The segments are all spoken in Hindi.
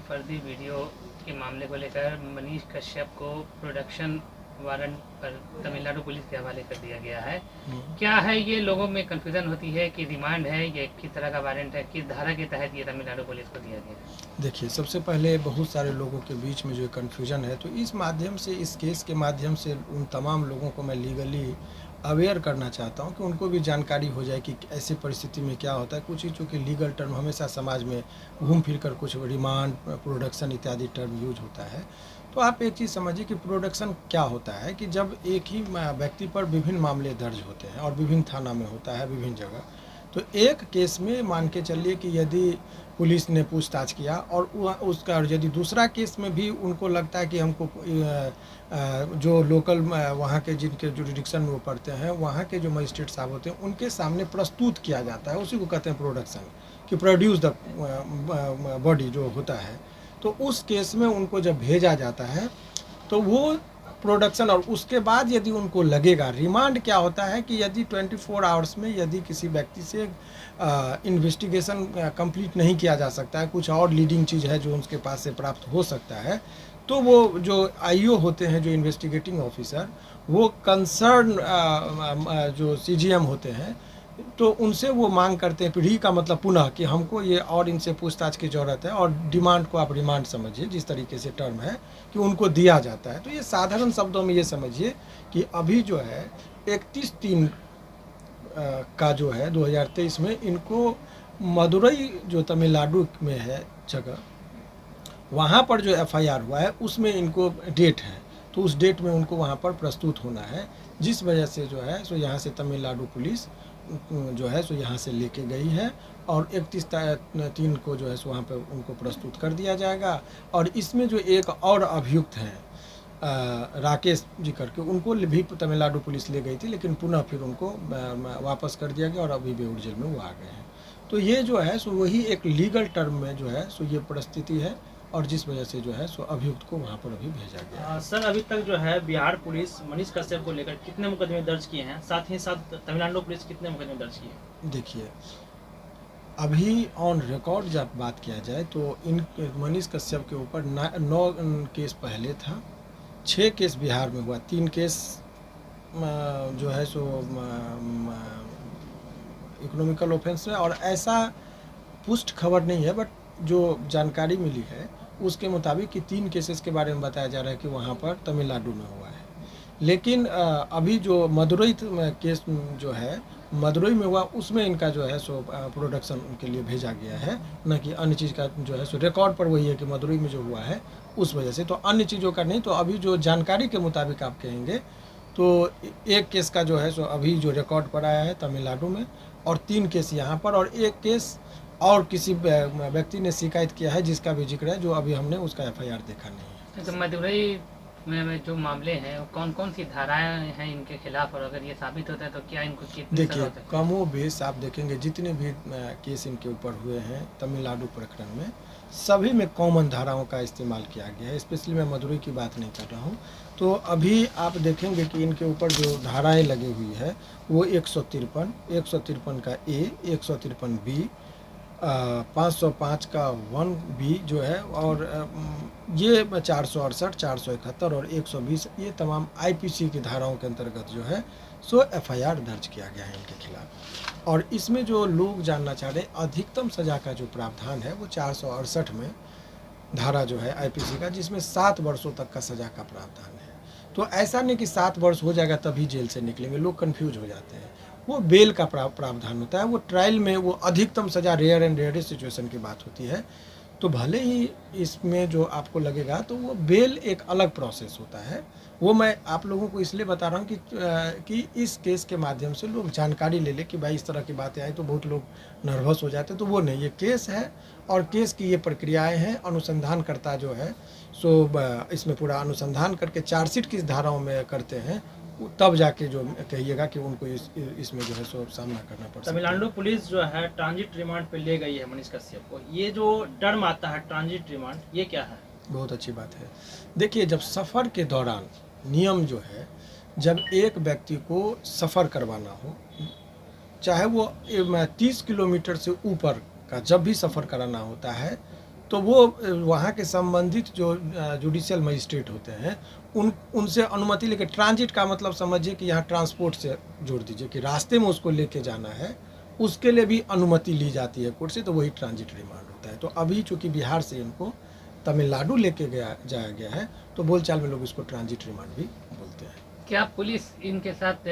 फर्जी वीडियो के मामले को लेकर मनीष कश्यप को प्रोडक्शन वारंट पर तमिलनाडु पुलिस के हवाले कर दिया गया है। क्या है ये, लोगों में कंफ्यूजन होती है कि रिमांड है, ये किस तरह का वारंट है, किस धारा के तहत ये तमिलनाडु पुलिस को दिया गया है? देखिए, सबसे पहले बहुत सारे लोगों के बीच में जो कन्फ्यूजन है, तो इस माध्यम से, इस केस के माध्यम से उन तमाम लोगों को मैं लीगली अवेयर करना चाहता हूं कि उनको भी जानकारी हो जाए कि ऐसी परिस्थिति में क्या होता है। कुछ ही चूँकि लीगल टर्म हमेशा समाज में घूम फिर कर कुछ रिमांड, प्रोडक्शन इत्यादि टर्म यूज होता है। तो आप एक चीज़ समझिए कि प्रोडक्शन क्या होता है कि जब एक ही व्यक्ति पर विभिन्न मामले दर्ज होते हैं और विभिन्न थाना में होता है, विभिन्न जगह, तो एक केस में मान के चलिए कि यदि पुलिस ने पूछताछ किया और उसका, और यदि दूसरा केस में भी उनको लगता है कि हमको जो लोकल वहाँ के जिनके जुरिडिक्शन में वो पढ़ते हैं, वहाँ के जो मजिस्ट्रेट साहब होते हैं, उनके सामने प्रस्तुत किया जाता है, उसी को कहते हैं प्रोडक्शन, कि प्रोड्यूस द बॉडी जो होता है। तो उस केस में उनको जब भेजा जाता है तो वो प्रोडक्शन, और उसके बाद यदि उनको लगेगा, रिमांड क्या होता है कि यदि 24 आवर्स में यदि किसी व्यक्ति से इन्वेस्टिगेशन कंप्लीट नहीं किया जा सकता है, कुछ और लीडिंग चीज़ है जो उसके पास से प्राप्त हो सकता है, तो वो जो आईओ होते हैं, जो इन्वेस्टिगेटिंग ऑफिसर, वो कंसर्न जो सीजीएम होते हैं, तो उनसे वो मांग करते हैं, पीढ़ी का मतलब पुनः, कि हमको ये और इनसे पूछताछ की ज़रूरत है, और डिमांड को आप रिमांड समझिए, जिस तरीके से टर्म है कि उनको दिया जाता है। तो ये साधारण शब्दों में ये समझिए कि अभी जो है 31/3 का जो है 2023 में इनको मदुरई जो तमिलनाडु में है जगह, वहाँ पर जो एफआईआर हुआ है उसमें इनको डेट है, तो उस डेट में उनको वहाँ पर प्रस्तुत होना है, जिस वजह से जो है सो यहाँ से तमिलनाडु पुलिस जो है सो यहाँ से लेके गई है, और 31/3 को जो है सो वहाँ पे उनको प्रस्तुत कर दिया जाएगा। और इसमें जो एक और अभियुक्त हैं राकेश जी करके, उनको भी तमिलनाडु पुलिस ले गई थी, लेकिन पुनः फिर उनको वापस कर दिया गया और अभी बेऊर जेल में वो आ गए हैं। तो ये जो है सो वही एक लीगल टर्म में जो है सो ये परिस्थिति है, और जिस वजह से जो है सो अभियुक्त को वहाँ पर अभी भेजा गया। सर, अभी तक जो है बिहार पुलिस मनीष कश्यप को लेकर कितने मुकदमे दर्ज किए हैं, साथ ही साथ तमिलनाडु पुलिस कितने मुकदमे दर्ज किए हैं? देखिए, अभी ऑन रिकॉर्ड जब बात किया जाए तो इन मनीष कश्यप के ऊपर 9 केस पहले था, 6 केस बिहार में हुआ, 3 केस जो है सो इकोनॉमिकल ऑफेंस है, और ऐसा पुष्ट खबर नहीं है, बट जो जानकारी मिली है उसके मुताबिक कि 3 केसेस के बारे में बताया जा रहा है कि वहाँ पर तमिलनाडु में हुआ है। लेकिन अभी जो मदुरई केस जो है मदुरई में हुआ, उसमें इनका जो है सो प्रोडक्शन उनके लिए भेजा गया है, न कि अन्य चीज़ का जो है सो रिकॉर्ड पर वही है कि मदुरई में जो हुआ है उस वजह से, तो अन्य चीज़ों का नहीं। तो अभी जो जानकारी के मुताबिक आप कहेंगे तो एक केस का जो है सो अभी जो रिकॉर्ड पर आया है तमिलनाडु में, और 3 केस यहाँ पर, और एक केस और किसी व्यक्ति ने शिकायत किया है जिसका भी जिक्र है, जो अभी हमने उसका एफआईआर देखा नहीं है। तो मदुरई में जो मामले हैं, कौन कौन सी धाराएं हैं इनके खिलाफ, और अगर ये साबित होता है तो क्या इनको कितनी सजा देखिए, हो सकती है? कमो बेश आप देखेंगे जितने भी केस इनके ऊपर हुए हैं तमिलनाडु प्रकरण में, सभी में कॉमन धाराओं का इस्तेमाल किया गया है। स्पेशली मैं मदुरई की बात नहीं कर रहा हूँ। तो अभी आप देखेंगे कि इनके ऊपर जो धाराएं लगी हुई है वो 153 का ए, 153 बी, 505 का 1B जो है, और ये 468, 471 और 120, ये तमाम आईपीसी की धाराओं के अंतर्गत जो है सो एफआईआर दर्ज किया गया है इनके खिलाफ। और इसमें जो लोग जानना चाह रहे हैं, अधिकतम सजा का जो प्रावधान है वो 468 में धारा जो है आईपीसी का, जिसमें 7 वर्षों तक का सजा का प्रावधान है। तो ऐसा नहीं कि 7 वर्ष हो जाएगा तभी जेल से निकलेंगे, लोग कन्फ्यूज हो जाते हैं। वो बेल का प्रावधान होता है, वो ट्रायल में वो अधिकतम सजा, रेयर एंड रेयरेस्ट सिचुएशन की बात होती है। तो भले ही इसमें जो आपको लगेगा, तो वो बेल एक अलग प्रोसेस होता है। वो मैं आप लोगों को इसलिए बता रहा हूँ कि इस केस के माध्यम से लोग जानकारी ले ले कि भाई इस तरह की बातें आई तो बहुत लोग नर्वस हो जाते हैं। तो वो नहीं, ये केस है और केस की ये प्रक्रियाएं हैं। अनुसंधानकर्ता जो है सो इसमें पूरा अनुसंधान करके चार्जशीट किस धाराओं में करते हैं, तब जाके जो कहिएगा कि उनको इसमें जो है सो सामना करना पड़ सकता है। तमिलनाडु पुलिस जो है ट्रांजिट रिमांड पे ले गई है मनीष कश्यप को, ये जो टर्म आता है ट्रांजिट रिमांड, ये क्या है? बहुत अच्छी बात है। देखिए, जब सफ़र के दौरान नियम जो है, जब एक व्यक्ति को सफ़र करवाना हो, चाहे वो 30 किलोमीटर से ऊपर का जब भी सफ़र कराना होता है, तो वो वहाँ के संबंधित जो जुडिशियल मजिस्ट्रेट होते हैं उनसे अनुमति लेके, ट्रांजिट का मतलब समझिए कि यहाँ ट्रांसपोर्ट से जोड़ दीजिए कि रास्ते में उसको लेके जाना है, उसके लिए भी अनुमति ली जाती है कोर्ट से, तो वही ट्रांजिट रिमांड होता है। तो अभी चूँकि बिहार से इनको तमिलनाडु लेके जाया गया है, तो बोलचाल में लोग इसको ट्रांजिट रिमांड भी बोलते हैं। क्या पुलिस इनके साथ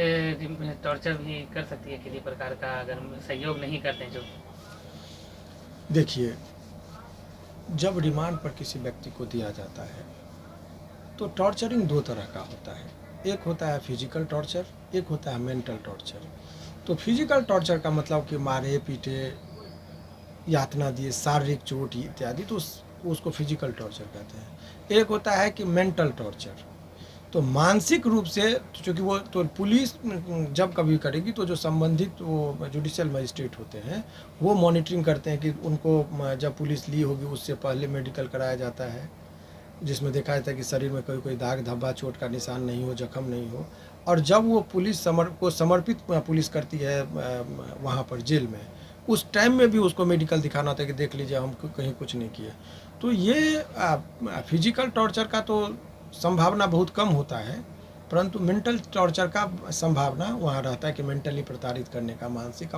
टॉर्चर भी कर सकती है किसी प्रकार का, अगर सहयोग नहीं करते हैं जो? देखिए, जब रिमांड पर किसी व्यक्ति को दिया जाता है तो टॉर्चरिंग दो तरह का होता है। एक होता है फिजिकल टॉर्चर, एक होता है मेंटल टॉर्चर। तो फिजिकल टॉर्चर का मतलब कि मारे पीटे, यातना दिए, शारीरिक चोट इत्यादि, तो उसको फिजिकल टॉर्चर कहते हैं। एक होता है कि मेंटल टॉर्चर, तो मानसिक रूप से, चूँकि वो तो पुलिस जब कभी करेगी तो जो संबंधित वो जुडिशियल मजिस्ट्रेट होते हैं वो मॉनिटरिंग करते हैं कि उनको जब पुलिस ली होगी उससे पहले मेडिकल कराया जाता है, जिसमें देखा जाता है कि शरीर में कोई दाग धब्बा, चोट का निशान नहीं हो, जख्म नहीं हो। और जब वो पुलिस को समर्पित पुलिस करती है वहाँ पर जेल में, उस टाइम में भी उसको मेडिकल दिखाना होता है कि देख लीजिए हम कहीं कुछ नहीं किया। तो ये फिजिकल टॉर्चर का तो संभावना बहुत कम होता है, परंतु मेंटल टॉर्चर का संभावना वहाँ रहता है कि मेंटली प्रताड़ित करने का,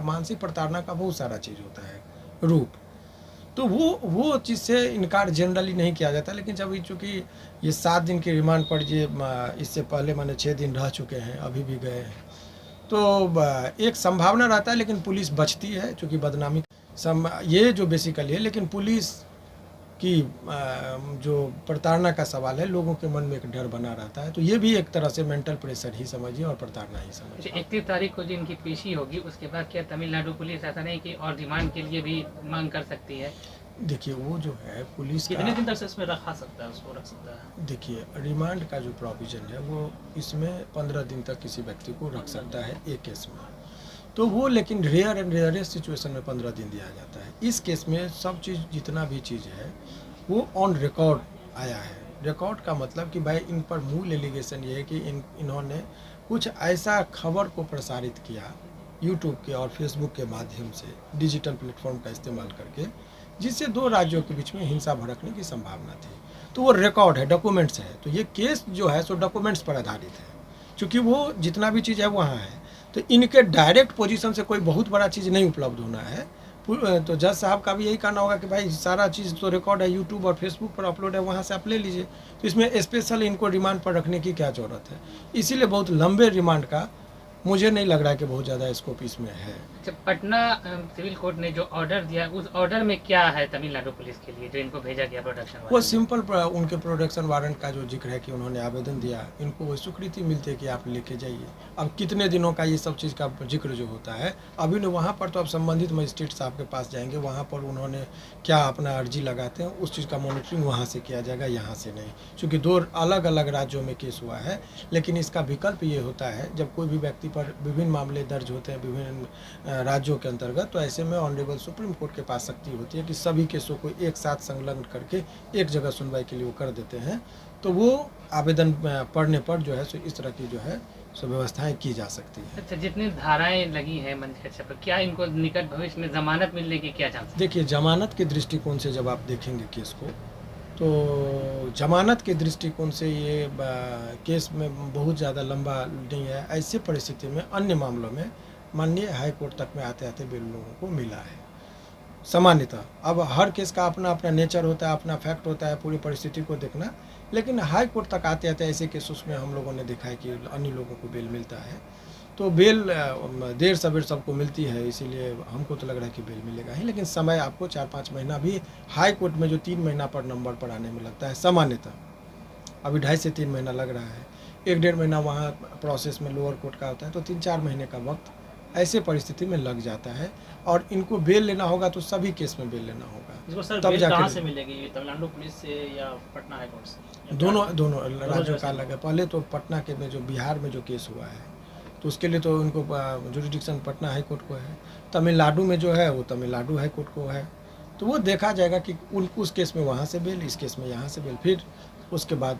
मानसिक प्रताड़ना का बहुत सारा चीज़ होता है रूप। तो वो चीज़ से इनकार जनरली नहीं किया जाता। लेकिन जब चूँकि ये 7 दिन की रिमांड पर ये इससे पहले मैंने 6 दिन रह चुके हैं, अभी भी गए हैं, तो एक संभावना रहता है। लेकिन पुलिस बचती है, चूँकि बदनामी ये जो बेसिकली है। लेकिन पुलिस की जो प्रताड़ना का सवाल है, लोगों के मन में एक डर बना रहता है, तो ये भी एक तरह से मेंटल प्रेशर ही समझिए और प्रताड़ना ही समझिए। 31 तारीख को जो इनकी पेशी होगी उसके बाद क्या तमिलनाडु पुलिस ऐसा नहीं कि और रिमांड के लिए भी मांग कर सकती है? देखिए, वो जो है पुलिस कितने दिन तक से इसमें रखा सकता है, उसको रख सकता है? देखिए, रिमांड का जो प्रोविजन है वो इसमें 15 दिन तक किसी व्यक्ति को रख सकता है एक केस में। तो वो लेकिन रेयर एंड रेयरेस्ट सिचुएशन में 15 दिन दिया जाता है। इस केस में सब चीज़, जितना भी चीज़ है वो ऑन रिकॉर्ड आया है। रिकॉर्ड का मतलब कि भाई इन पर मूल एलिगेशन ये है कि इन्होंने कुछ ऐसा खबर को प्रसारित किया यूट्यूब के और फेसबुक के माध्यम से, डिजिटल प्लेटफॉर्म का इस्तेमाल करके, जिससे 2 राज्यों के बीच में हिंसा भड़कने की संभावना थी। तो वो रिकॉर्ड है, डॉक्यूमेंट्स है। तो ये केस जो है सो डॉक्यूमेंट्स पर आधारित है, क्योंकि वो जितना भी चीज़ है वहाँ है। तो इनके डायरेक्ट पोजीशन से कोई बहुत बड़ा चीज़ नहीं उपलब्ध होना है। तो जज साहब का भी यही कहना होगा कि भाई सारा चीज़ तो रिकॉर्ड है, यूट्यूब और फेसबुक पर अपलोड है, वहाँ से आप ले लीजिए। तो इसमें स्पेशल इनको रिमांड पर रखने की क्या ज़रूरत है? इसीलिए बहुत लंबे रिमांड का मुझे नहीं लग रहा है कि बहुत ज़्यादा स्कोप इसमें है। अच्छा, पटना सिविल कोर्ट ने जो ऑर्डर दिया, उस ऑर्डर में क्या है तमिलनाडु पुलिस के लिए जो इनको भेजा गया प्रोडक्शन वो सिंपल उनके प्रोडक्शन वारंट का जो जिक्र है कि उन्होंने आवेदन दिया, इनको वो स्वीकृति मिलती है कि आप लेके जाइए। अब कितने दिनों का ये सब चीज़ का जिक्र जो होता है, अभी ने वहाँ पर तो आप संबंधित मजिस्ट्रेट साहब के पास जाएंगे, वहाँ पर उन्होंने क्या अपना अर्जी लगाते हैं उस चीज़ का मॉनिटरिंग वहाँ से किया जाएगा, यहाँ से नहीं। चूँकि 2 अलग अलग राज्यों में केस हुआ है। लेकिन इसका विकल्प ये होता है, जब कोई भी व्यक्ति पर विभिन्न मामले दर्ज होते हैं विभिन्न राज्यों के अंतर्गत, तो ऐसे में ऑनरेबल सुप्रीम कोर्ट के पास शक्ति होती है कि सभी केसों को एक साथ संलग्न करके एक जगह सुनवाई के लिए वो कर देते हैं। तो वो आवेदन पढ़ने पर जो है सो इस तरह की जो है सो व्यवस्थाएं की जा सकती है। अच्छा, जितनी धाराएं लगी हैं मनीष कश्यप पर, क्या इनको निकट भविष्य में जमानत मिलने की क्या चांस है? देखिए, जमानत के दृष्टिकोण से जब आप देखेंगे केस को, तो जमानत के दृष्टिकोण से ये केस में बहुत ज़्यादा लंबा नहीं है। ऐसे परिस्थिति में अन्य मामलों में माननीय हाई कोर्ट तक में आते आते बेल लोगों को मिला है सामान्यतः। अब हर केस का अपना अपना नेचर होता है, अपना फैक्ट होता है, पूरी परिस्थिति को देखना। लेकिन हाई कोर्ट तक आते आते ऐसे केस में हम लोगों ने देखा है कि अन्य लोगों को बेल मिलता है। तो बेल देर सवेर सबको मिलती है, इसीलिए हमको तो लग रहा है कि बेल मिलेगा ही। लेकिन समय आपको 4-5 महीना भी हाई कोर्ट में जो 3 महीना पर नंबर पर आने में लगता है सामान्यतः, अभी 2.5 से 3 महीना लग रहा है। 1-1.5 महीना वहाँ प्रोसेस में लोअर कोर्ट का होता है, तो 3-4 महीने का वक्त ऐसे परिस्थिति में लग जाता है। और इनको बेल लेना होगा तो सभी केस में बेल लेना होगा। इसको सर बेल कहाँ से मिलेगी, तमिलनाडु पुलिस से या पटना हाई कोर्ट से? दोनों राज्यों का अलग है। पहले तो पटना के में जो बिहार में जो केस हुआ है तो उसके लिए तो उनको जुरिडिक्शन पटना हाई कोर्ट को है। तमिलनाडु में जो है वो तमिलनाडु हाई कोर्ट को है। तो वो देखा जाएगा कि उस केस में वहाँ से बेल, इस केस में यहाँ से बेल, फिर उसके बाद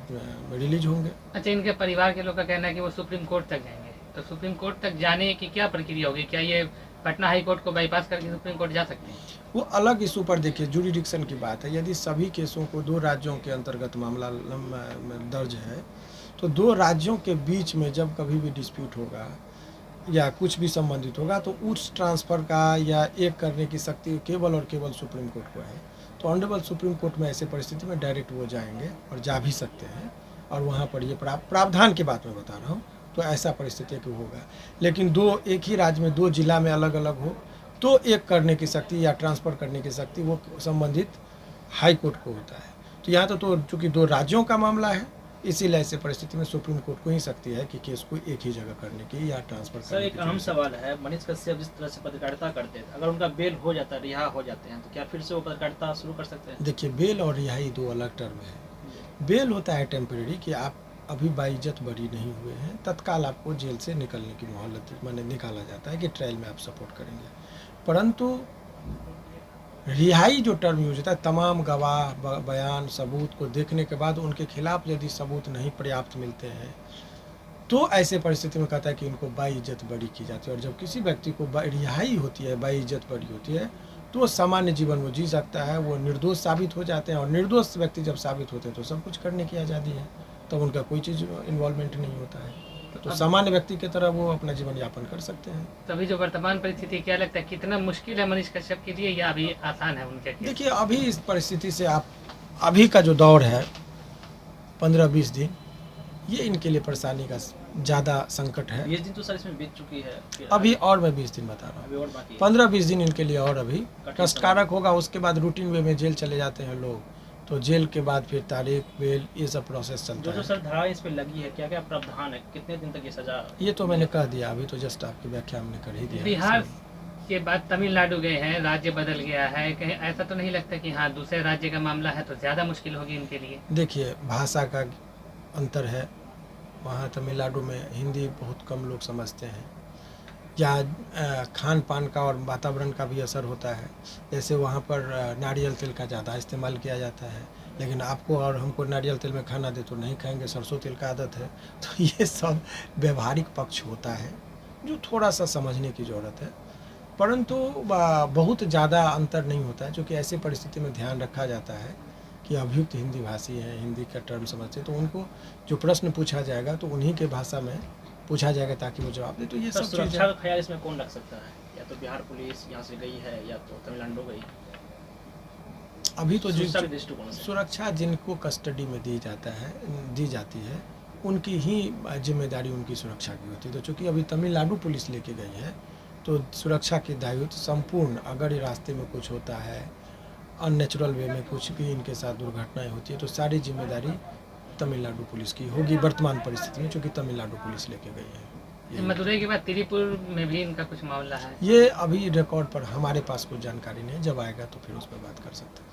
रिलीज होंगे। अच्छा, इनके परिवार के लोग का कहना है कि वो सुप्रीम कोर्ट तक जाएंगे, तो सुप्रीम कोर्ट तक जाने की क्या प्रक्रिया होगी? क्या ये पटना हाई कोर्ट को बाईपास करके सुप्रीम कोर्ट जा सकते हैं? वो अलग इशू पर देखिए, जुरिडिक्शन की बात है। यदि सभी केसों को 2 राज्यों के अंतर्गत मामला दर्ज है, तो 2 राज्यों के बीच में जब कभी भी डिस्प्यूट होगा या कुछ भी संबंधित होगा, तो उस ट्रांसफ़र का या एक करने की शक्ति केवल और केवल सुप्रीम कोर्ट को है। तो ऑनरेबल सुप्रीम कोर्ट में ऐसे परिस्थिति में डायरेक्ट वो जाएंगे और जा भी सकते हैं, और वहाँ पर ये प्रावधान की बात मैं बता रहा हूँ, तो ऐसा परिस्थिति कि होगा। लेकिन एक ही राज्य में 2 जिला में अलग अलग हो, तो एक करने की शक्ति या ट्रांसफ़र करने की शक्ति वो संबंधित हाई कोर्ट को होता है। तो यहाँ तो चूँकि 2 राज्यों का मामला है, इसीलिए ऐसे परिस्थिति में सुप्रीम कोर्ट को ही शक्ति है कि केस को एक ही जगह करने की या ट्रांसफर करने की। सर, एक अहम सवाल है, मनीष कश्यप जिस तरह से पत्रकारिता करते थे, अगर उनका बेल हो जाता है, रिहा हो जाते हैं, तो क्या फिर से वो पत्रकारिता शुरू कर सकते हैं? देखिए, बेल और रिहाई 2 अलग टर्म है। बेल होता है टेम्परेरी, कि आप अभी बाइज्जत बरी नहीं हुए हैं, तत्काल आपको जेल से निकलने की मोहलत माने निकाला जाता है कि ट्रायल में आप सपोर्ट करेंगे। परंतु रिहाई जो टर्म यूज होता है, तमाम गवाह बयान सबूत को देखने के बाद उनके खिलाफ यदि सबूत नहीं पर्याप्त मिलते हैं, तो ऐसे परिस्थिति में कहता है कि इनको बाइज्जत बरी की जाती है। और जब किसी व्यक्ति को रिहाई होती है, बाइज्जत बरी होती है, तो वो सामान्य जीवन वो जी सकता है, वो निर्दोष साबित हो जाते हैं। और निर्दोष व्यक्ति जब साबित होते हैं तो सब कुछ करने की आज़ादी है, तब उनका कोई चीज़ इन्वॉल्वमेंट नहीं होता है, तो सामान्य व्यक्ति की तरह वो अपना जीवन यापन कर सकते हैं। तो अभी जो वर्तमान परिस्थिति, क्या लगता है कितना मुश्किल है मनीष कश्यप के लिए, या अभी आसान है उनके लिए? देखिए, अभी इस परिस्थिति से आप अभी का जो दौर है 15-20 दिन, ये इनके लिए परेशानी का ज़्यादा संकट है। 20 दिन तो सर इसमें बीत चुकी है, अभी और मैं 20 दिन बता रहा अभी हूँ, और बाकी है। 15-20 दिन इनके लिए और अभी कष्टकारक होगा। उसके बाद रूटीन वे में जेल चले जाते हैं लोग, तो जेल के बाद फिर तारीख, बेल, ये सब प्रोसेस चलता जो है। सर धारा इस पे लगी है, क्या क्या प्रावधान है, कितने दिन तक ये सजा? ये तो मैंने कह दिया, अभी तो जस्ट आपकी व्याख्या हमने कर ही दिया। बिहार के बाद तमिलनाडु गए हैं, राज्य बदल गया है, कहीं ऐसा तो नहीं लगता कि हाँ दूसरे राज्य का मामला है तो ज़्यादा मुश्किल होगी इनके लिए? देखिए, भाषा का अंतर है, वहाँ तमिलनाडु में हिंदी बहुत कम लोग समझते हैं, या खान पान का और वातावरण का भी असर होता है। जैसे वहाँ पर नारियल तेल का ज़्यादा इस्तेमाल किया जाता है, लेकिन आपको और हमको नारियल तेल में खाना दे तो नहीं खाएंगे, सरसों तेल का आदत है। तो ये सब व्यवहारिक पक्ष होता है जो थोड़ा सा समझने की ज़रूरत है, परंतु बहुत ज़्यादा अंतर नहीं होता है, क्योंकि ऐसे परिस्थिति में ध्यान रखा जाता है कि अभियुक्त हिंदी भाषी हैं, हिंदी का टर्म समझते, तो उनको जो प्रश्न पूछा जाएगा तो उन्हीं के भाषा में पूछा जाएगा ताकि वो जवाब दे। तो ये सब सुरक्षा का ख्याल इसमें कौन रख सकता है? या तो बिहार पुलिस यहाँ से गई है, या तो तमिलनाडु गई। अभी तो सुरक्षा जिनको कस्टडी में दी जाती है, उनकी ही जिम्मेदारी उनकी सुरक्षा की होती है। तो चूँकि अभी तमिलनाडु पुलिस लेके गई है, तो सुरक्षा के दायित्व संपूर्ण, अगर रास्ते में कुछ होता है, अननेचुरल वे में कुछ भी इनके साथ दुर्घटनाएं होती है, तो सारी जिम्मेदारी तमिलनाडु पुलिस की होगी वर्तमान परिस्थिति में, चूँकि तमिलनाडु पुलिस लेके गई है। मदुरई के बाद त्रिपुर में भी इनका कुछ मामला है? ये अभी रिकॉर्ड पर हमारे पास कुछ जानकारी नहीं है, जब आएगा तो फिर उस पर बात कर सकते हैं।